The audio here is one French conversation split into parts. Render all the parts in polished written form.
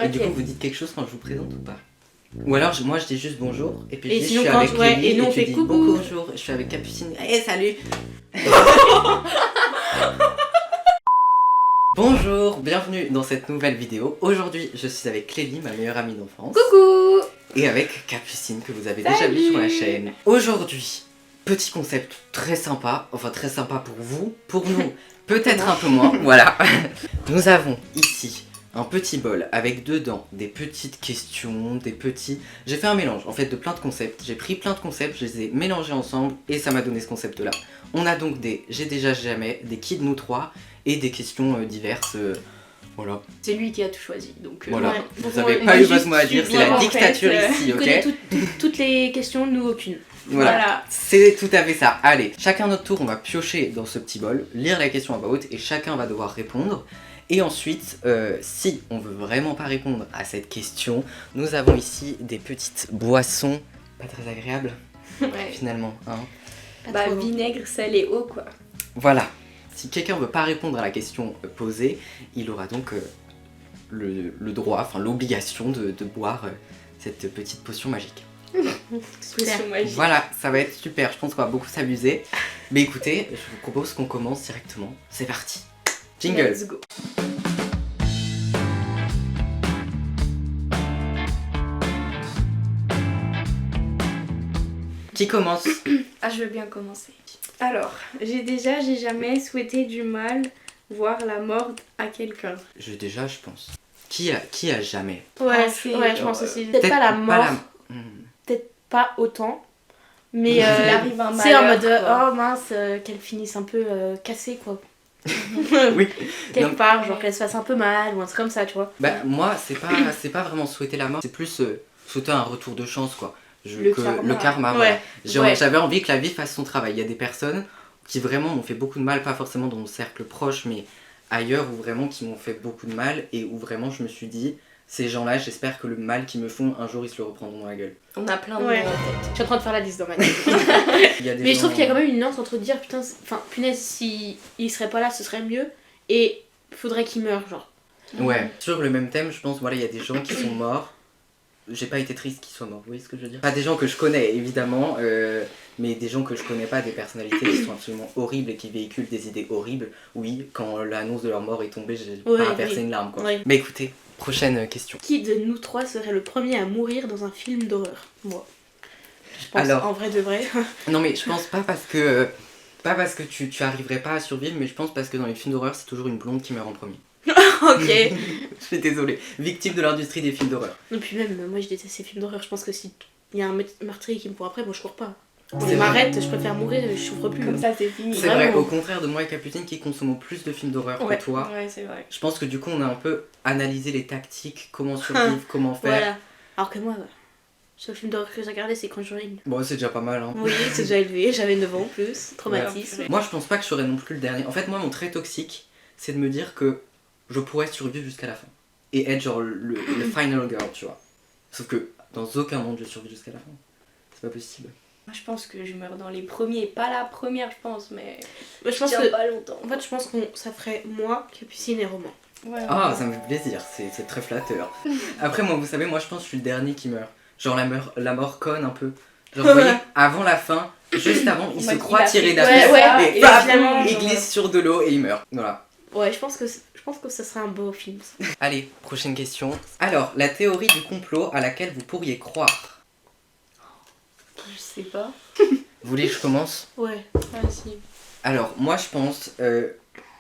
Et Ok. du coup, vous dites quelque chose quand je vous présente ou pas? Ou alors, moi je dis juste bonjour, et puis Et je dis sinon, je suis quand- avec ouais, Clélie, et nous, on tu fait dis coucou. bonjour, je suis avec Capucine, salut. Bonjour, bienvenue dans cette nouvelle vidéo. Aujourd'hui, je suis avec Clélie, ma meilleure amie d'enfance. Coucou. Et avec Capucine, que vous avez Salut. déjà vu sur la chaîne. Aujourd'hui, petit concept très sympa, enfin très sympa pour vous, pour nous, peut-être un peu moins, voilà. Nous avons ici un petit bol avec dedans des petites questions, des petits... J'ai fait un mélange en fait de plein de concepts, j'ai pris plein de concepts, je les ai mélangés ensemble et ça m'a donné ce concept là. On a donc des j'ai déjà jamais, des qui de nous trois et des questions diverses, voilà. C'est lui qui a tout choisi, donc Voilà, ouais. vous Donc, avez on pas va eu votre juste mot à dire, c'est suivre, la en dictature fait, ici, il connaît ok? toutes les questions, nous aucune. Voilà, c'est tout à fait ça. Allez, chacun notre tour, on va piocher dans ce petit bol, lire la question à voix haute et chacun va devoir répondre. Et ensuite, si on veut vraiment pas répondre à cette question, nous avons ici des petites boissons, pas très agréables ouais. finalement, hein. Bah, vinaigre, sel et eau, quoi. Voilà, si quelqu'un veut pas répondre à la question posée, il aura donc le droit, enfin l'obligation de boire cette petite potion magique. Potion magique. Voilà, ça va être super, je pense qu'on va beaucoup s'amuser. Mais écoutez, je vous propose qu'on commence directement. C'est parti. Jingle. Let's go. Qui commence? Ah, je veux bien commencer. Alors, j'ai jamais souhaité du mal, voire la mort à quelqu'un. J'ai déjà, je pense. Qui a jamais? Ouais, Pensez, je pense genre, aussi. Peut-être pas la mort, peut-être pas autant. Mais Il arrive un c'est en malheur, mode quoi. oh mince, qu'elle finisse un peu cassée quoi. Oui. Quelque Non. part, genre qu'elle se fasse un peu mal ou un truc comme ça, tu vois. Bah moi, c'est pas vraiment souhaiter la mort, c'est plus souhaiter un retour de chance quoi. Le karma. Le karma, Ouais. voilà. Ouais. J'avais envie que la vie fasse son travail. Il y a des personnes qui vraiment m'ont fait beaucoup de mal, pas forcément dans mon cercle proche, mais ailleurs où vraiment qui m'ont fait beaucoup de mal et où vraiment je me suis dit, ces gens-là, j'espère que le mal qu'ils me font, un jour ils se le reprendront dans la gueule. On a plein de Ouais. mots en tête. Je suis en train de faire la liste dans ma tête. Il y a des Mais je trouve gens- qu'il y a quand même une nuance entre dire putain, enfin punaise, si il serait pas là, ce serait mieux, et faudrait qu'il meure, genre. Ouais, sur le même thème, je pense, voilà, il y a des gens qui sont morts. J'ai pas été triste qu'ils soient morts, vous voyez ce que je veux dire? Pas des gens que je connais, évidemment, mais des gens que je connais pas, des personnalités qui sont absolument horribles et qui véhiculent des idées horribles. Oui, quand l'annonce de leur mort est tombée, j'ai Ouais, pas versé oui. une larme, quoi. Ouais. Mais écoutez, prochaine question. Qui de nous trois serait le premier à mourir dans un film d'horreur? Moi. Je pense Alors. en vrai de vrai. Non, mais je pense pas parce que... Pas parce que tu arriverais pas à survivre, mais je pense parce que dans les films d'horreur, c'est toujours une blonde qui meurt en premier. Ok. Je suis désolée. Victime de l'industrie des films d'horreur. Et puis même, moi je déteste ces films d'horreur. Je pense que si il y a un meurtrier qui me court après, moi je cours pas. On C'est m'arrête, je préfère mourir, je souffre plus. Comme ça, c'est fini. C'est vrai, Vraiment. au contraire de moi et Capucine qui consommons plus de films d'horreur Ouais. que toi. Ouais, c'est vrai. Je pense que du coup, on a un peu analysé les tactiques, comment survivre, comment faire. Voilà. Alors que moi, le seul film d'horreur que j'ai regardé, c'est Conjuring. Bon, c'est déjà pas mal, hein. Oui, c'est déjà élevé, j'avais 9 ans en plus. Traumatisme. Moi, je pense pas que je serais non plus le dernier. En fait, moi, mon trait toxique, c'est de me dire que je pourrais survivre jusqu'à la fin. Et être genre le final girl, tu vois. Sauf que dans aucun monde, je survis jusqu'à la fin. C'est pas possible. Moi, je pense que je meurs dans les premiers. Pas la première, je pense, mais. Mais je pense tiens que. pas longtemps. En fait, je pense que ça ferait moi, Capucine et Romain. Ouais, Ah, ça me fait plaisir, c'est très flatteur. Après, moi, vous savez, moi, je pense que je suis le dernier qui meurt. Genre la mort conne un peu. Genre, vous voyez, avant la fin, juste avant, il se Ouais, croit il a tirer fait- d'affaire. Ouais, et et bam, finalement, il genre, glisse sur de l'eau et il meurt. Voilà. Ouais, je pense que ça serait un beau film. Ça. Allez, prochaine question. Alors, la théorie du complot à laquelle vous pourriez croire. Je sais pas. Vous voulez que je commence? Ouais. Vas-y. Alors, moi, je pense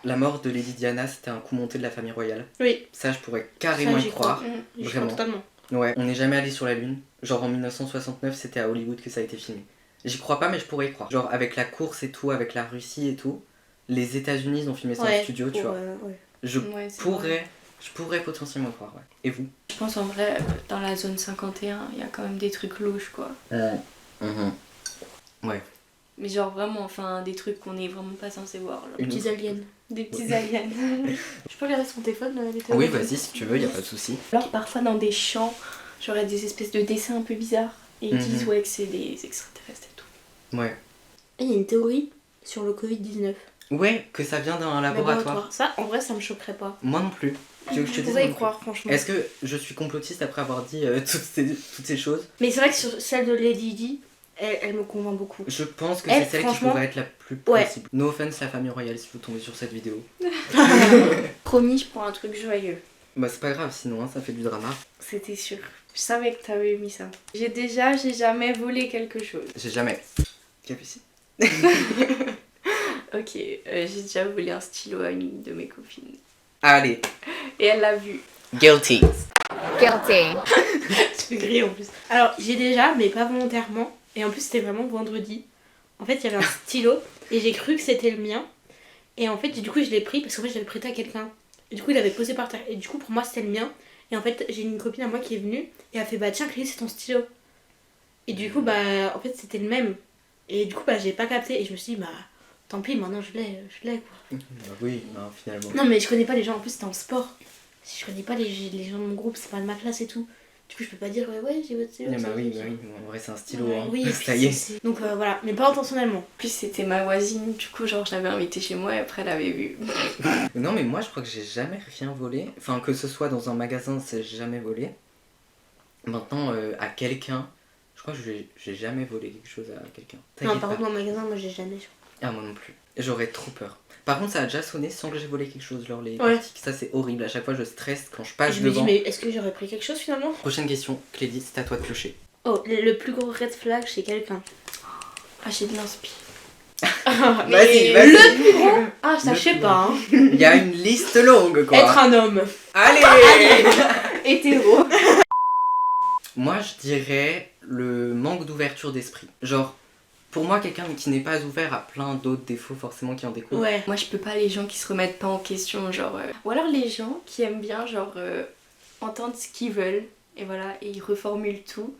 la mort de Lady Diana, c'était un coup monté de la famille royale. Oui, Ça, je pourrais carrément ça, y j'y croire. crois. J'y crois Vraiment. totalement. Ouais, on n'est jamais allé sur la Lune. Genre en 1969, c'était à Hollywood que ça a été filmé. J'y crois pas, mais je pourrais y croire. Genre avec la course et tout, avec la Russie et tout, les États-Unis ils ont filmé ça en studio, tu vois. Ouais. Je Ouais, c'est vrai. pourrais potentiellement croire, ouais. Et vous? Je pense en vrai, dans la zone 51, il y a quand même des trucs louches, quoi. Ouais. Mais genre vraiment, enfin, des trucs qu'on est vraiment pas censé voir. Genre. Les Une petits aliens. Des petits aliens. Je peux regarder sur ton téléphone les Oui, théories vas-y si tu veux, y a pas de souci. Alors parfois dans des champs, j'aurais des espèces de dessins un peu bizarres. Et ils disent Mhm. ouais que c'est des extraterrestres et tout. Ouais. Et il y a une théorie sur le Covid-19. Ouais, que ça vient d'un laboratoire. Ça, en vrai, ça me choquerait pas. Moi non plus. Tu veux que je te Je dise pourrais y mon- croire, franchement. Est-ce que je suis complotiste après avoir dit toutes ces choses? Mais c'est vrai que sur celle de Lady Di, elle me convainc beaucoup. Je pense que Elle, c'est celle qui franchement, pourrait être la plus ouais. possible. No offense la famille royale si vous tombez sur cette vidéo. Promis, je prends un truc joyeux. Bah c'est pas grave sinon hein, ça fait du drama. C'était sûr. Je savais que t'avais mis ça. J'ai jamais volé quelque chose. J'ai jamais. Capucine. Ok, j'ai déjà volé un stylo à une de mes copines. Allez. Et elle l'a vu. Guilty. Je fais griller en plus. Alors, j'ai déjà, mais pas volontairement. Et en plus, c'était vraiment vendredi. En fait, il y avait un stylo et j'ai cru que c'était le mien. Et en fait, du coup, je l'ai pris parce qu'en fait, je l'avais prêté à quelqu'un. Et du coup, il avait posé par terre. Et du coup, pour moi, c'était le mien. Et en fait, j'ai une copine à moi qui est venue et a fait bah tiens, Clélie, c'est ton stylo. Et du coup, bah en fait, c'était le même. Et du coup, bah j'ai pas capté. Et je me suis dit, bah tant pis, maintenant je l'ai quoi. Bah oui, non, finalement. Non, mais je connais pas les gens. En plus, c'était en sport. Si je connais pas les gens de mon groupe, c'est pas de ma classe et tout. Du coup, je peux pas dire ouais, j'ai votre stylo. Ah, bah c'est- oui, en vrai c'est un stylo. Ouais, hein. oui, et puis ça y est. Donc voilà, mais pas intentionnellement. En plus, c'était ma voisine. Du coup, genre, je l'avais invitée chez moi et après, elle avait vu. Non mais moi je crois que j'ai jamais rien volé. Enfin que ce soit dans un magasin, c'est jamais volé. Maintenant à quelqu'un, je crois que j'ai jamais volé quelque chose à quelqu'un. Non, T'inquiète par pas. contre, dans le magasin, moi j'ai jamais. Ah moi non plus. J'aurais trop peur. Par contre ça a déjà sonné sans que j'ai volé quelque chose lors les Ouais. parties. Ça c'est horrible. À chaque fois je stresse quand je Et passe je me dis, devant. mais est-ce que j'aurais pris quelque chose finalement? Prochaine question, Clélie, c'est à toi de piocher. Oh, le plus gros red flag chez quelqu'un. Ah, j'ai de l'inspi. Vas-y, vas-y. Le plus gros? Ah, ça Le je sais plus pas. Hein. Il y a une liste longue quoi. Être un homme. Allez. Hétéro. Moi je dirais le manque d'ouverture d'esprit. Genre pour moi quelqu'un qui n'est pas ouvert à plein d'autres défauts forcément qui en découlent. Ouais. Moi, je peux pas les gens qui se remettent pas en question, genre. Ou alors les gens qui aiment bien, genre, entendre ce qu'ils veulent. Et voilà, et ils reformulent tout.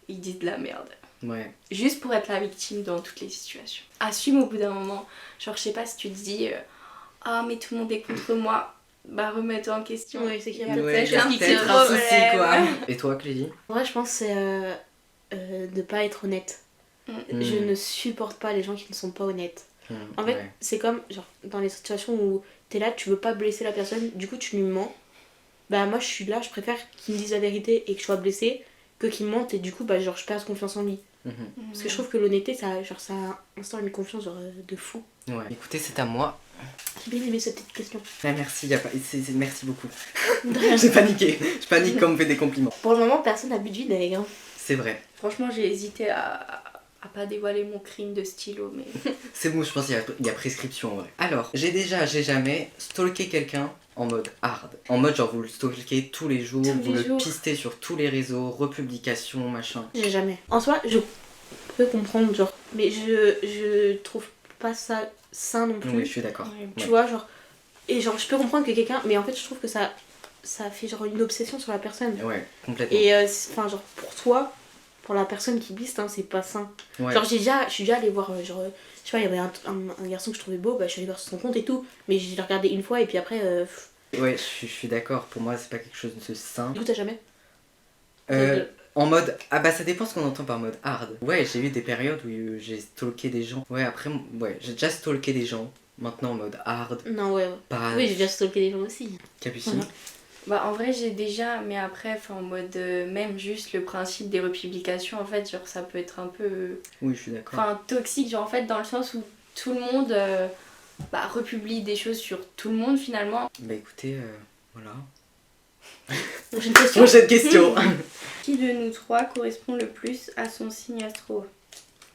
Ils disent de la merde. Ouais. Juste pour être la victime dans toutes les situations. Assume au bout d'un moment. Genre, je sais pas si tu te dis ah, mais tout le monde est contre moi. Bah, remets-toi en question. Ouais, c'est qu'il y a Il y a Ouais, peut-être il y a un petit peut-être un souci problème. quoi. Et toi Clélie? En vrai, je pense que c'est de pas être honnête. Je ne supporte pas les gens qui ne sont pas honnêtes. En fait, Ouais. c'est comme genre dans les situations où t'es là, tu veux pas blesser la personne, du coup tu lui mens. Bah moi je suis là, je préfère qu'il me dise la vérité et que je sois blessée que qu'il me mente et du coup bah genre je perds confiance en lui. Parce que je trouve que l'honnêteté ça instaure une confiance genre de fou. Ouais. Écoutez, c'est à moi. J'ai bien aimé cette petite question. Ah, merci, y a pas... merci beaucoup. De rien. J'ai paniqué. Je panique quand on me fait des compliments. Pour le moment personne n'a bu de vinaigre. Hein. C'est vrai. Franchement, j'ai hésité à pas dévoiler mon crime de stylo, mais. C'est bon, je pense qu'il y a prescription en vrai. Alors, j'ai jamais stalké quelqu'un en mode hard. En mode genre vous le stalkez tous les jours, Tous vous les le jours. pistez sur tous les réseaux, republication, machin. J'ai jamais. En soi je peux comprendre genre, mais je trouve pas ça sain non plus. Oui, je suis d'accord. Ouais. Tu Ouais. vois genre, et genre je peux comprendre que quelqu'un, mais en fait je trouve que ça fait genre une obsession sur la personne. Ouais, complètement. Et enfin genre pour toi, pour la personne qui piste, hein, c'est pas sain. Ouais. Genre je suis déjà allée voir genre je sais pas, il y avait un garçon que je trouvais beau, bah je suis allée voir sur son compte et tout, mais j'ai regardé une fois et puis après Ouais, je suis d'accord. Pour moi, c'est pas quelque chose de sain. du coup t'as jamais. En mode... Ah bah ça dépend ce qu'on entend par mode hard. Ouais, j'ai eu des périodes où j'ai stalké des gens. Ouais, après, ouais, j'ai déjà stalké des gens. Maintenant en mode hard, Non ouais. pas Oui j'ai déjà stalké les gens aussi. Capucine. Voilà. Bah, en vrai, j'ai déjà, mais après, enfin, en mode. Même juste le principe des republications, en fait, genre, ça peut être un peu. Oui, je suis d'accord. Enfin, toxique, genre, en fait, dans le sens où tout le monde. Bah, republie des choses sur tout le monde finalement. Bah écoutez, voilà. Prochaine question. Prochaine question. Qui de nous trois correspond le plus à son signe astro?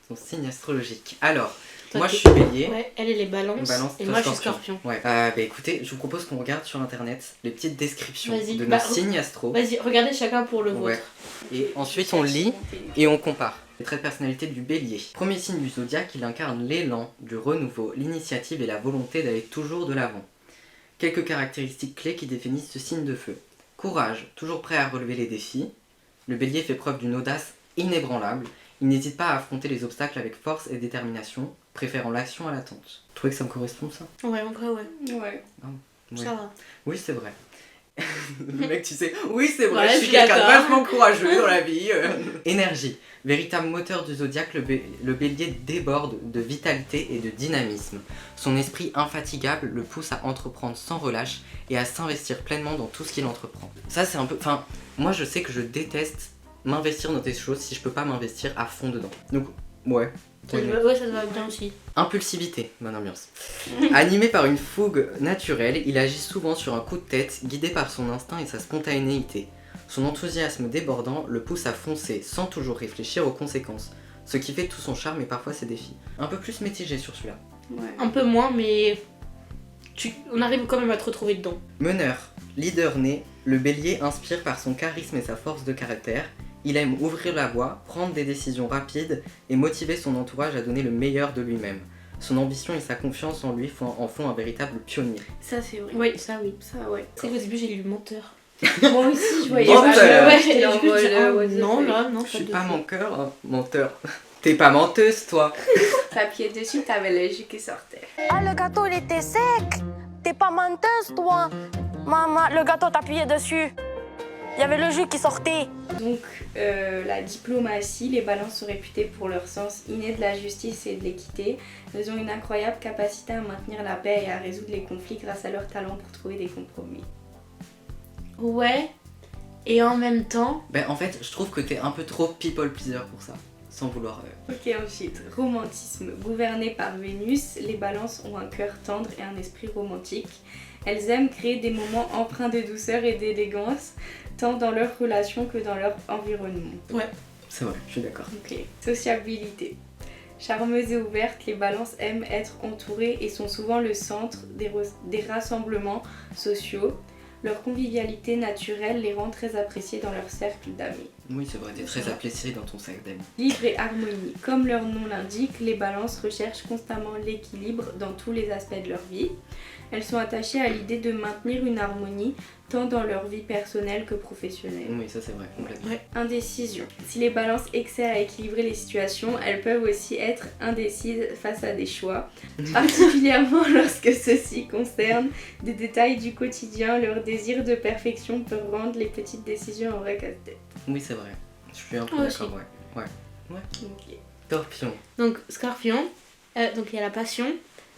Son signe astrologique. Alors, Toi, moi t'es- je suis bélier. Ouais, elle est balance, Balance, et toi, moi je suis scorpion. Ouais. Bah écoutez, je vous propose qu'on regarde sur internet les petites descriptions Vas-y, de nos bah, signes astro. Vas-y, regardez chacun pour le Ouais. vôtre. Et ensuite on lit et on compare. Les traits de personnalité du bélier. Premier signe du zodiaque, il incarne l'élan, du renouveau, l'initiative et la volonté d'aller toujours de l'avant. Quelques caractéristiques clés qui définissent ce signe de feu. Courage, toujours prêt à relever les défis. Le bélier fait preuve d'une audace inébranlable. Il n'hésite pas à affronter les obstacles avec force et détermination, préférant l'action à l'attente. Vous trouvez que ça me correspond ça? Ouais, en vrai, ouais. Ouais. Ouais. Ça va. Oui, c'est vrai. Le mec, tu sais, oui, c'est vrai, Ouais, je je suis suis quelqu'un de d'accord. vachement courageux dans la vie. Énergie. Véritable moteur du zodiaque, le bélier déborde de vitalité et de dynamisme. Son esprit infatigable le pousse à entreprendre sans relâche et à s'investir pleinement dans tout ce qu'il entreprend. Ça, c'est un peu. Enfin, moi, je sais que je déteste m'investir dans des choses si je peux pas m'investir à fond dedans. Donc, ouais. Ça te va- ouais, ça te va bien aussi. Impulsivité, bonne ambiance. Animé par une fougue naturelle, il agit souvent sur un coup de tête, guidé par son instinct et sa spontanéité. Son enthousiasme débordant le pousse à foncer sans toujours réfléchir aux conséquences, ce qui fait tout son charme et parfois ses défis. Un peu plus mitigé sur celui-là. Ouais. Un peu moins, mais on arrive quand même à te retrouver dedans. Meneur, leader né, le bélier inspire par son charisme et sa force de caractère. Il aime ouvrir la voie, prendre des décisions rapides et motiver son entourage à donner le meilleur de lui-même. Son ambition et sa confiance en lui en font un véritable pionnier. Ça, c'est vrai. Oui, ça oui. Ça, ouais. C'est qu'au début j'ai lu menteur. Moi aussi, je voyais Menteur. pas. Ouais, J'étais et en du coup, je mode, dis, ah, what the non, fuck. là, non, Je suis de pas fou. menteur, hein, menteur. T'es pas menteuse, toi. T'appuyais dessus, t'avais le jus qui sortait. Ah, le gâteau, il était sec. T'es pas menteuse, toi. Maman, le gâteau, t'appuyais dessus. Il y avait le jus qui sortait. Donc, la diplomatie, les balances sont réputées pour leur sens inné de la justice et de l'équité. Elles ont une incroyable capacité à maintenir la paix et à résoudre les conflits grâce à leur talent pour trouver des compromis. Ouais, et en même temps, Ben en fait, je trouve que t'es un peu trop people pleaser pour ça, sans vouloir. Ok, ensuite, romantisme. Gouverné par Vénus, les balances ont un cœur tendre et un esprit romantique. Elles aiment créer des moments empreints de douceur et d'élégance, tant dans leurs relations que dans leur environnement. C'est vrai, je suis d'accord. Ok. Sociabilité. Charmeuses et ouvertes, les balances aiment être entourées et sont souvent le centre des rassemblements sociaux. Leur convivialité naturelle les rend très appréciées dans leur cercle d'amis. Oui, c'est vrai, t'es très apprécié dans ton cercle d'amis. Libre et harmonie. Comme leur nom l'indique, les balances recherchent constamment l'équilibre dans tous les aspects de leur vie. Elles sont attachées à l'idée de maintenir une harmonie tant dans leur vie personnelle que professionnelle. Oui, ça c'est vrai, complètement. Indécision. Si les balances excellent à équilibrer les situations, elles peuvent aussi être indécises face à des choix, particulièrement lorsque ceux-ci concernent des détails du quotidien. Leur désir de perfection peut rendre les petites décisions un vrai casse-tête. Oui, c'est vrai. Je suis un peu Moi d'accord, aussi. ouais. Ok. Scorpion. donc Scorpion, donc il y a la passion.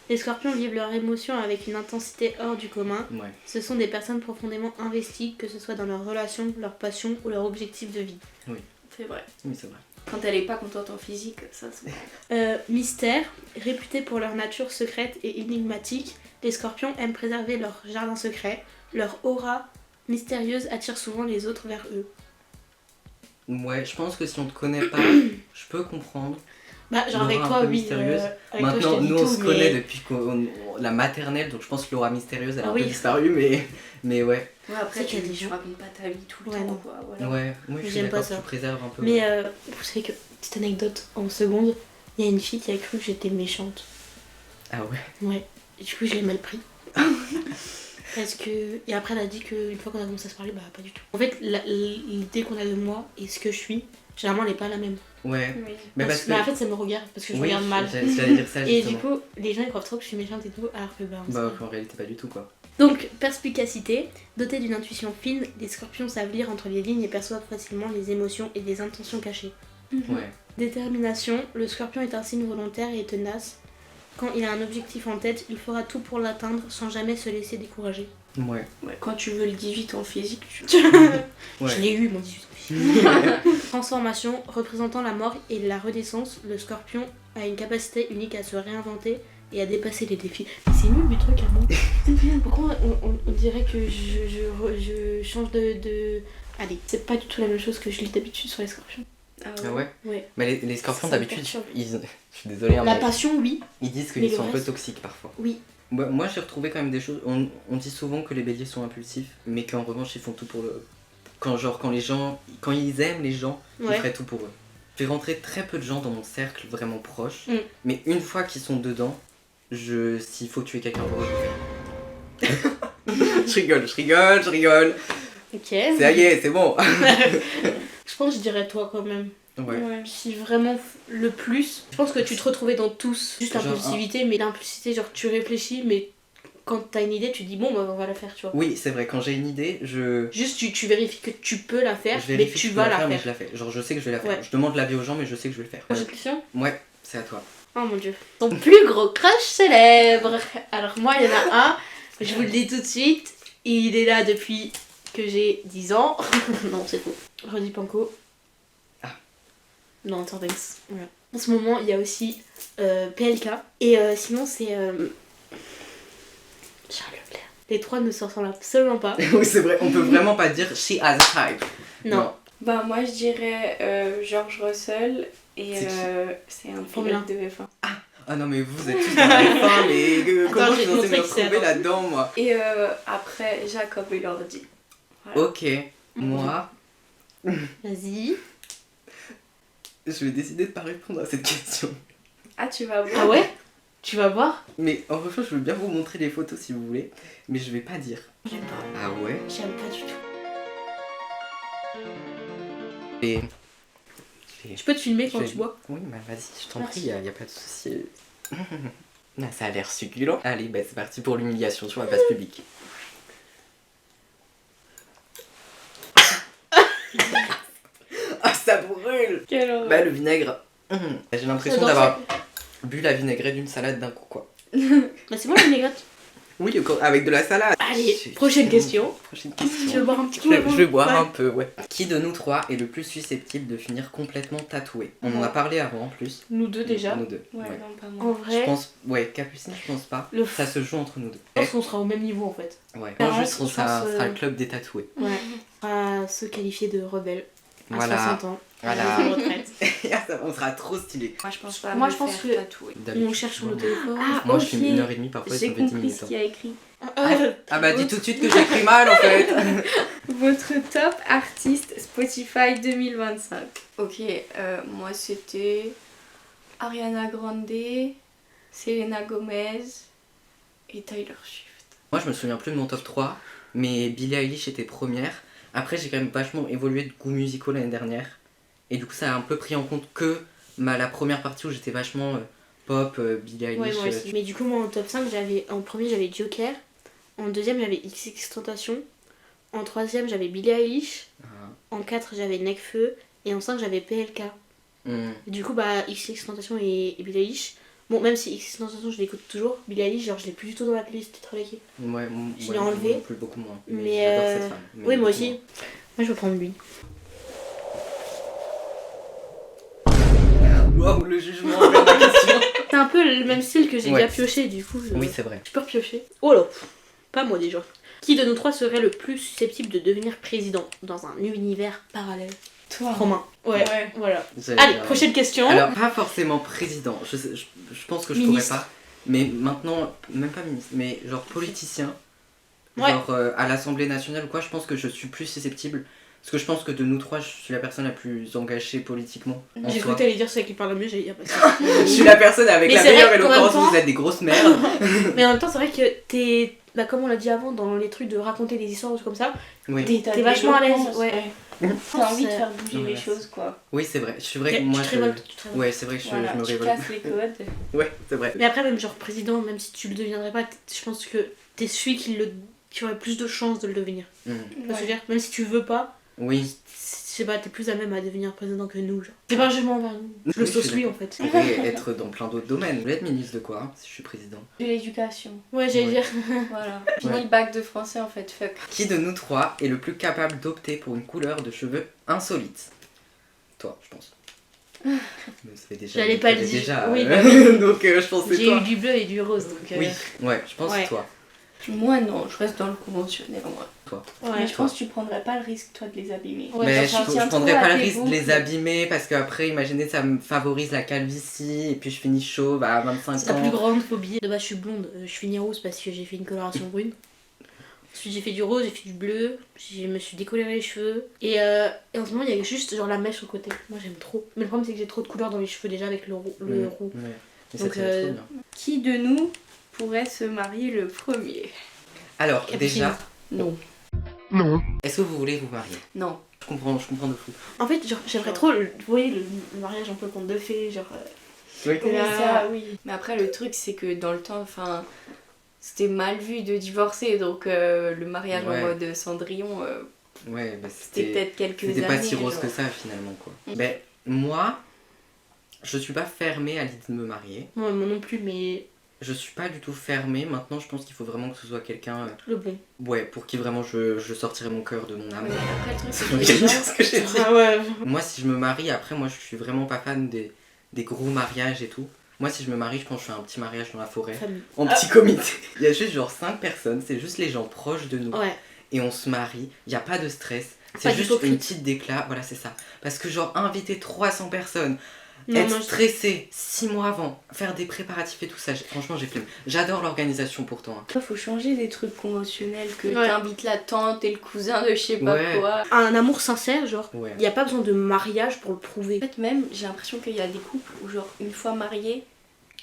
Les scorpions vivent leurs émotions avec une intensité hors du commun. Ouais. Ce sont des personnes profondément investies, que ce soit dans leurs relations, leurs passions ou leurs objectifs de vie. C'est vrai. Oui, c'est vrai. Quand elle est pas contente en physique, ça c'est... Mystère, réputés pour leur nature secrète et énigmatique, les scorpions aiment préserver leur jardin secret. Leur aura mystérieuse attire souvent les autres vers eux. Ouais, je pense que si on te connaît pas, je peux comprendre. Bah, genre avec L'aura un toi, peu oui. mystérieuse. Avec toi, je Maintenant, t'ai dit nous on tout, se mais- connaît depuis la maternelle, donc je pense que l'aura mystérieuse elle a Ah un peu oui. disparu, mais ouais. Ouais, après C'est qu'il y a des tu gens- racontes pas ta vie tout le Ouais, temps, non. quoi. Voilà. Ouais, moi je suis J'aime pas d'accord, ça. tu préserves un peu. Mais vous savez que, petite anecdote, en seconde, il y a une fille qui a cru que j'étais méchante. Ah ouais. Ouais. Et du coup, je l'ai mal pris. Parce que. Et après, elle a dit qu'une fois qu'on a commencé à se parler, bah pas du tout. En fait, l'idée qu'on a de moi et ce que je suis, généralement, elle est pas la même. Ouais. Oui. Mais parce que. en fait, ça me regarde parce que je oui, regarde mal. j'allais dire ça Et justement. du coup, les gens ils croient trop que je suis méchante et tout, alors que bah. on Bah sait. en réalité pas du tout quoi. Donc, perspicacité. Dotés d'une intuition fine, les scorpions savent lire entre les lignes et perçoivent facilement les émotions et les intentions cachées. Ouais. Détermination. Le scorpion est un signe volontaire et tenace. Quand il a un objectif en tête, il fera tout pour l'atteindre sans jamais se laisser décourager. Ouais. Ouais, quand tu veux le 18 en physique, tu... Ouais. Je l'ai eu, mon 18. Transformation. Représentant la mort et la renaissance, le scorpion a une capacité unique à se réinventer et à dépasser les défis. Mais c'est nul mes trucs à moi. Pourquoi on dirait que je change de... Allez, c'est pas du tout la même chose que je lis d'habitude sur les scorpions. Ah ouais. Ouais. Mais les scorpions Ça me d'habitude, perturbe. je suis désolée, hein, La mais passion, oui. ils disent mais qu'ils le sont un peu reste- toxiques parfois. Oui. Moi j'ai retrouvé quand même des choses. On dit souvent que les béliers sont impulsifs, mais qu'en revanche ils font tout pour le. Quand ils aiment les gens, ils Ouais. feraient tout pour eux. J'ai rentré très peu de gens dans mon cercle vraiment proche, Mm. mais une fois qu'ils sont dedans, s'il faut tuer quelqu'un pour eux, je le fais. je rigole. Ok. Ça y est, c'est bon. Je pense que je dirais toi quand même. Ouais. Si vraiment le plus, je pense que tu te retrouvais dans tous. Juste Genre l'impulsivité, mais l'impulsivité, genre tu réfléchis, mais quand t'as une idée, tu dis bon, bah, on va la faire, tu vois. Oui, c'est vrai, quand j'ai une idée, Juste, tu vérifies que tu peux la faire, je mais vérifie que tu je peux vas la faire, mais faire. je la fais. Genre, je sais que je vais la faire. Ouais. Je demande l'avis aux gens, mais je sais que je vais le faire. Prochaine question. Ouais, c'est à toi. Oh mon dieu. Ton plus gros crush célèbre. Alors moi, il y en a un, je vous le dis tout de suite, il est là depuis que j'ai 10 ans. Non, c'est faux. Rudy Panko. Ah. Non, Turbanks. Voilà. En ce moment, il y a aussi PLK. Et sinon, c'est Charles Leclerc. Les trois ne se ressemblent absolument pas. Oui, c'est vrai, on peut vraiment pas dire she has a type. Non. Bah moi je dirais George Russell et C'est qui c'est un Formule pilote de F1. Ah non, mais vous êtes tous dans la F1, mais comment Attends, je je vais suis te censée montrer me qui c'est, retrouver attends. là-dedans, moi? Et après Jacob Elordi. Voilà. Ok, moi, Vas-y. je vais décider de pas répondre à cette question. Ah tu vas voir. Ah ouais? Tu vas voir? Mais en revanche, je veux bien vous montrer les photos si vous voulez, mais je vais pas dire. J'aime pas. Ah ouais? J'aime pas du tout. Et... Je peux te filmer quand Je- tu bois? Oui, bah vas-y, je t'en Merci. prie, y a pas de souci. Ah, ça a l'air succulent. Allez, bah c'est parti pour l'humiliation sur la place publique. Ah, ça brûle! Quelle horreur. Bah, le vinaigre. J'ai l'impression J'adore d'avoir bu la vinaigrette d'une salade d'un coup, quoi. Bah c'est bon la vinaigrette. Oui, avec de la salade. Allez, prochaine question. Prochaine Tu veux question. boire un petit Je coup vais, avant je vais boire Ouais. un peu, ouais. Qui de nous trois est le plus susceptible de finir complètement tatoué? On en a parlé avant en plus. Nous deux déjà. Nous deux. Ouais, ouais. non pas En moi. Je vrai, pense, ouais, Capucine, je pense pas. le Ça se joue entre nous deux. je pense qu'on sera au même niveau en fait. Ouais. Alors, Moi, juste, on je sera, pense, sera le club des tatoués. Ouais. À se qualifier de rebelle à Voilà. 60 ans. Voilà. À la retraite. On sera trop stylé. Moi je pense pas. Moi, me je pense faire que- tatouer. On cherche sur nos téléphones. Ah, Moi, ok. je filme 1h30 parfois, ça J'ai me fait 10 compris minutes. ce qu'il y a écrit. Ah bah dis tout de suite que j'écris mal en fait. Votre top artiste Spotify 2025. Ok, moi c'était Ariana Grande, Selena Gomez et Taylor Swift. Moi je me souviens plus de mon top 3, mais Billie Eilish était première. Après j'ai quand même vachement évolué de goût musicaux l'année dernière. Et du coup ça a un peu pris en compte que la première partie où j'étais vachement pop, Billie Eilish. Ouais, moi aussi. Mais du coup, moi en top 5, en premier j'avais Joker. En deuxième, j'avais XXXTentacion. En troisième, j'avais Billie Eilish. Ah. En 4, j'avais Nekfeu. Et en 5, j'avais PLK. Du coup, bah, XXXTentacion et Billie Eilish. Bon, même si XXXTentacion, je l'écoute toujours, Billie Eilish, genre, je l'ai plus du tout dans ma playlist Tétralaqué. Ouais, Je l'ai enlevé. Plus beaucoup moins. Mais, j'adore cette femme. Mais Oui, moi beaucoup aussi. moins. Moi, je vais prendre lui. Waouh, le jugement envers ma question. C'est un peu le même style que j'ai Ouais. déjà pioché, du coup. Oui, c'est vrai. Je peux repiocher. Oh là, pas moi déjà. Qui de nous trois serait le plus susceptible de devenir président dans un univers parallèle? Toi. Romain. Ouais, Ouais. voilà. J'allais Allez, dire- prochaine question. Alors, pas forcément président. Je pense que je Ministre. pourrais pas. Mais maintenant, même pas ministre, mais genre politicien. Ouais. Genre à l'Assemblée nationale ou quoi, je pense que je suis plus susceptible. Parce que je pense que de nous trois, je suis la personne la plus engagée politiquement. En J'ai soi. cru que t'allais dire celle qui parle le mieux, j'allais dire parce que... Je suis la personne avec Mais la c'est meilleure vrai qu'en même éloquence, temps- vous êtes des grosses merdes. Mais en même temps, c'est vrai que t'es... Bah, comme on l'a dit avant, dans les trucs de raconter des histoires ou trucs comme ça, Oui, t'es vachement à l'aise. l'éloquence, Ouais. T'as envie de C'est- faire bouger Ouais, les merci. choses quoi. oui c'est vrai. Je suis vrai que Tu moi te révoltes, tu te révoltes. Ouais, c'est vrai que Voilà, je me tu révolte. casses les codes. Ouais, c'est vrai. Mais après, même genre président, même si tu le deviendrais pas, je pense que t'es celui qui aurait plus de chances de le devenir. Mm. Tu vois ce que je veux dire, même si tu veux pas, Oui. je sais pas, t'es plus à même à devenir président que nous, genre. C'est pas un jugement envers nous. Je le Oui, suis sauce lui d'accord. en fait. Je pourrais être dans plein d'autres domaines. Vous voulez être ministre de quoi hein, si je suis président? De l'éducation. Ouais, j'allais Ouais. dire. Voilà. Puis Ouais. le bac de français en fait, fuck. Qui de nous trois est le plus capable d'opter pour une couleur de cheveux insolite? Toi, je pense. Mais ça fait déjà. J'allais pas ça le fait dire. Déjà, Oui, bah oui. donc je pense que c'est J'ai toi. eu du bleu et du rose donc. Oui, ouais, je pense que ouais. c'est toi. Moi non, je reste dans le conventionnel moi. Ouais. Mais je pense que tu prendrais pas le risque toi de les abîmer. Ouais, mais genre, je tiens prendrais trop pas à le tes risque de boucles. les abîmer parce qu'après, imaginez, ça me favorise la calvitie et puis je finis chauve à 25 C'est ta ans. plus grande phobie. De base, je suis blonde, je finis rose parce que j'ai fait une coloration brune. Ensuite, j'ai fait du rose, j'ai fait du bleu, je me suis décoloré les cheveux. Et en ce moment, il y a juste genre la mèche au côté. Moi, j'aime trop. Mais le problème, c'est que j'ai trop de couleurs dans les cheveux déjà avec le roux. Ouais. roux. Mais ça Donc, tirait trop bien. Qui de nous pourrait se marier le premier? Alors, Capucine. déjà, Non. est-ce que vous voulez vous marier? Non. Je comprends de fou. En fait, genre, j'aimerais trop, vous voyez, le mariage un peu conte de fées, genre. Oui. Oui, Là. ça, oui. Mais après, le truc, c'est que dans le temps, enfin, c'était mal vu de divorcer, donc le mariage en Ouais. mode Cendrillon, Ouais, bah c'était peut-être quelques années. c'était pas si rose genre. que ça finalement quoi. Ben moi, je suis pas fermée à l'idée de me marier. Moi non plus, mais Je suis pas du tout fermée. Maintenant, je pense qu'il faut vraiment que ce soit quelqu'un. le bon. Ouais, pour qui vraiment je sortirai mon cœur de mon âme. Mais après, le truc, c'est Ça que veut les dire gens- ce que j'ai dit. Ah ouais. Moi, si je me marie, après, moi, je suis vraiment pas fan des gros mariages et tout. Moi, si je me marie, je pense que je fais un petit mariage dans la forêt. Famille. En petit comité. Il y a juste genre 5 personnes, c'est juste les gens proches de nous. Ouais. Et on se marie, il n'y a pas de stress. Pas C'est juste d'hypocrite. une petite déclat, voilà, c'est ça. Parce que genre, inviter 300 personnes, Non, être moi, je- stressé 6 mois avant, faire des préparatifs et tout ça, franchement, j'ai flemme. J'adore l'organisation pourtant. Hein. Toi, faut changer des trucs conventionnels, que Ouais. t'invites la tante et le cousin de je sais pas Ouais. quoi. Un amour sincère, genre, Ouais. il n'y a pas besoin de mariage pour le prouver. En fait, même, j'ai l'impression qu'il y a des couples où, genre, une fois mariés,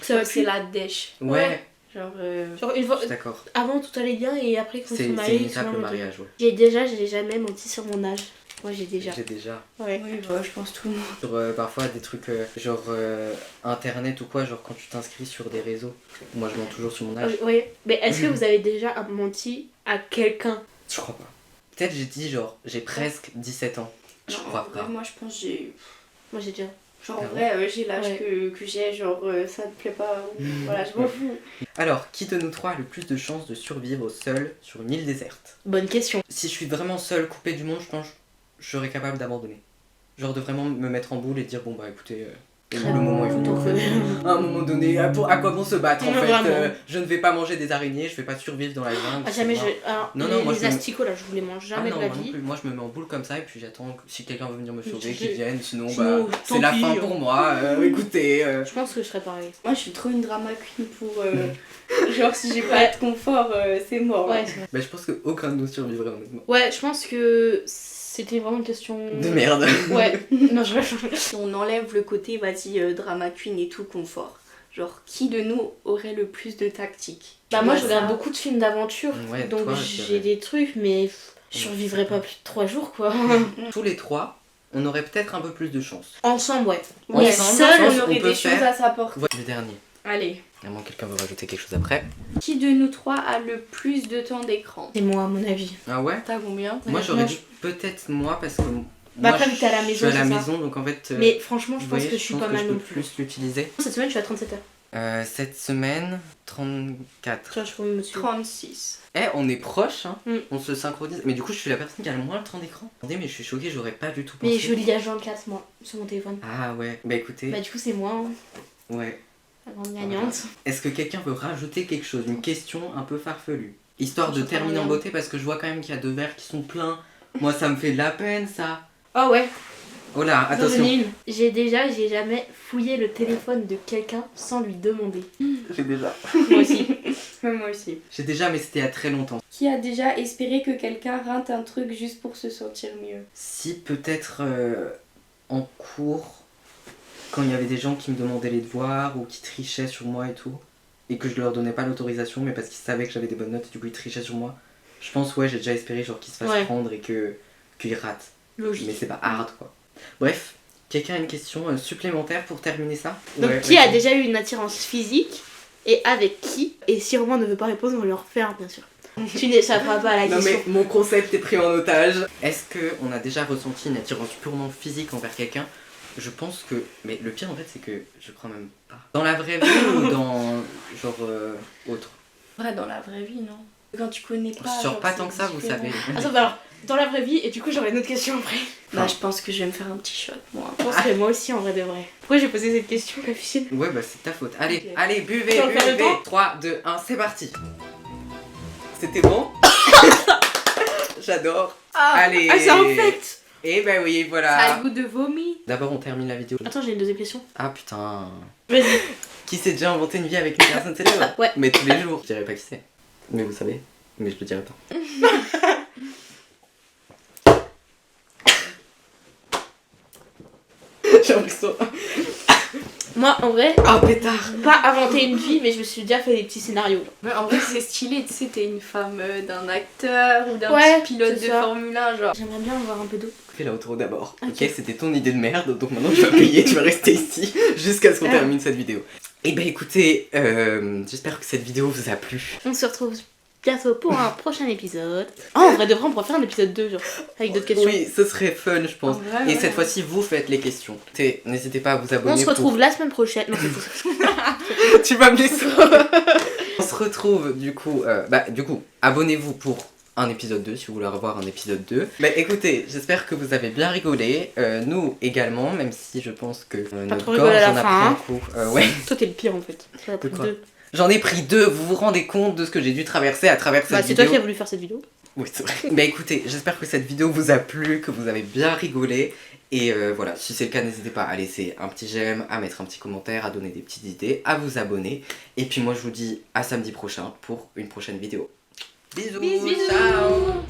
Ça va c'est plus. la dèche. Ouais, Genre, Genre, une fois, je suis d'accord. avant tout allait bien et après quand C'est on se c'est marie, une étape le souvent, mariage, ouais. j'ai jamais menti sur mon âge. Moi j'ai déjà. J'ai déjà. Ouais. oui, bah, je pense tout le monde. Sur parfois des trucs genre internet ou quoi, genre quand tu t'inscris sur des réseaux. Moi je mens toujours sur mon âge. Ouais. Mais est-ce que vous avez déjà menti à quelqu'un? Je crois pas. Peut-être j'ai dit genre j'ai presque 17 ans. Je Non, crois en vrai, pas. moi, je pense que j'ai. Moi j'ai déjà. Genre, en Ah vrai, j'ai l'âge Ouais. que j'ai, genre, ça te plaît pas, ou- voilà, je m'en fous. Alors, qui de nous trois a le plus de chances de survivre seul sur une île déserte? Bonne question. Si je suis vraiment seul, coupé du monde, je pense que je serais capable d'abandonner. Genre de vraiment me mettre en boule et de dire bon bah écoutez, le moment il faut Donc, trouver. À un moment donné, à quoi bon se battre en Non, fait vraiment. je ne vais pas manger des araignées, je vais pas survivre dans la jungle. Ah, jamais c'est je. mort. Alors, Non, non, moi, les je me- asticots là, je vous les mange Ah jamais non, de la moi non vie. plus. Moi je me mets en boule comme ça et puis j'attends que si quelqu'un veut venir me sauver, Je- qu'il vienne, sinon sinon, bah tant c'est la pis, fin hein. pour moi, écoutez. Je pense que je serais pareil. Moi, je suis trop une drama queen pour. Genre, si j'ai pas de confort, c'est mort. Ouais, c'est vrai. Bah je pense qu'aucun de nous survivrait honnêtement. Ouais, je pense que c'était vraiment une question. De merde. Ouais. Non, je Si on enlève le côté, vas-y, drama queen et tout, confort. Genre, qui de nous aurait le plus de tactique? Bah, moi Ouais, je regarde ça. beaucoup de films d'aventure. Ouais, donc toi, je j'ai dirais. des trucs, mais je survivrai pas plus de 3 jours quoi. Tous les trois, on aurait peut-être un peu plus de chance. Ensemble, ouais. Ouais, Mais ensemble, seul, je pense on qu'on aurait peut des choses faire- à sa portée. Voilà, le dernier. Allez. À moins que quelqu'un veut rajouter quelque chose après. Qui de nous trois a le plus de temps d'écran? c'est moi, à mon avis. Ah ouais? T'as combien? Moi j'aurais moi, dit peut-être moi parce que Bah, moi après, vu que t'es à la je maison, suis à la c'est ça. maison donc en fait Mais franchement, je vous pense voyez, que je suis pas mal je non peux plus. plus l'utiliser. Cette semaine, je suis à 37 heures. Cette semaine 34. Tu vois, je peux me suivre. 36. Eh on est proches hein. Mm. On se synchronise. Mais du coup je suis la personne qui a le moins le temps d'écran. Attendez mais je suis choquée, j'aurais pas du tout pensé. Mais je lis H24 moi, sur mon téléphone. Ah ouais. Bah écoutez, Bah, du coup, c'est moi, hein, ouais. la grande gagnante. Est-ce que quelqu'un veut rajouter quelque chose, une question un peu farfelue? Histoire de Je terminer en regarde. beauté parce que je vois quand même qu'il y a 2 verres qui sont pleins. Moi ça me fait de la peine ça. Ah ouais, Oh là, j'en attention. ai une. J'ai jamais fouillé le téléphone de quelqu'un sans lui demander. J'ai déjà. Moi aussi. Moi aussi. J'ai déjà mais c'était il y a très longtemps. Qui a déjà espéré que quelqu'un rate un truc juste pour se sentir mieux? Si peut-être en cours, quand il y avait des gens qui me demandaient les devoirs ou qui trichaient sur moi et tout, et que je leur donnais pas l'autorisation, mais parce qu'ils savaient que j'avais des bonnes notes et du coup ils trichaient sur moi, je pense ouais j'ai déjà espéré genre qu'ils se fassent Ouais. prendre et qu'ils ratent. Logique. Mais c'est pas hard quoi. Bref, quelqu'un a une question supplémentaire pour terminer ça? Donc, Ouais, qui ouais. a déjà eu une attirance physique et avec qui? Et si Romain ne veut pas répondre, on va le refaire, bien sûr. Tu n'échapperas pas à la Non question. mais mon concept est pris en otage. Est-ce qu'on a déjà ressenti une attirance purement physique envers quelqu'un? Je pense que... Mais le pire en fait c'est que je crois même pas. Dans la vraie vie ou dans genre autre? Vrai, dans la vraie vie, non? Quand tu connais pas. Sur genre, pas c'est tant que ça vous différent. savez. Attends, bah alors, dans la vraie vie, et du coup, j'aurai une autre question après. Bah, je pense que je vais me faire un petit shot, moi. Je pense que moi aussi, en vrai de vrai. Pourquoi j'ai posé cette question, Capucine? Ouais bah c'est ta faute. Allez, Ok. allez, buvez, Tu vas le faire le buvez. temps 3, 2, 1, c'est parti. C'était bon? J'adore. Allez. Ah, ça infecte! Et bah oui, Ça a le voilà. goût de vomi. D'abord on termine la vidéo. Attends, j'ai une deuxième question. Ah putain. Vas-y. Qui s'est déjà inventé une vie avec une personne célèbre? Ouais. Mais tous les jours. Je dirais pas qui c'est. Mais vous savez. Mais je le dirai pas. J'ai l'impression. Moi, en vrai, Ah pétard. pas inventer une vie, mais je me suis déjà fait des petits scénarios. Mais en vrai, c'est stylé, tu sais, t'es une femme d'un acteur ou d'un Ouais, petit pilote c'est de ça. Formule 1, genre. J'aimerais bien avoir un peu d'eau. Fais l'outro d'abord. Ok. Ok, c'était ton idée de merde. Donc maintenant tu vas payer, tu vas rester ici jusqu'à ce qu'on Ah. termine cette vidéo. Et bah écoutez, j'espère que cette vidéo vous a plu. On se retrouve bientôt pour un prochain épisode. Oh, on devrait faire un épisode 2, genre, avec d'autres questions. Oui, ce serait fun, je pense. En vrai, Et ouais. cette fois-ci, vous faites les questions. N'hésitez pas à vous abonner. On se retrouve la semaine prochaine. Non, c'est faux. Tu vas me laisser. On se retrouve du coup, abonnez-vous pour un épisode 2 si vous voulez revoir un épisode 2. Mais écoutez, j'espère que vous avez bien rigolé. Nous également, même si je pense que notre trop rigolé gorge à la en a fin, pris hein. un coup. Ouais. Toi, t'es le pire en fait. T'en as pris quoi 2. J'en ai pris 2, vous vous rendez compte de ce que j'ai dû traverser à travers cette Bah, c'est vidéo. toi qui as voulu faire cette vidéo. Oui, c'est vrai. Bah écoutez, j'espère que cette vidéo vous a plu, que vous avez bien rigolé. Et voilà, si c'est le cas, n'hésitez pas à laisser un petit j'aime, à mettre un petit commentaire, à donner des petites idées, à vous abonner. Et puis moi je vous dis à samedi prochain pour une prochaine vidéo. Bisous, Bisous. ciao.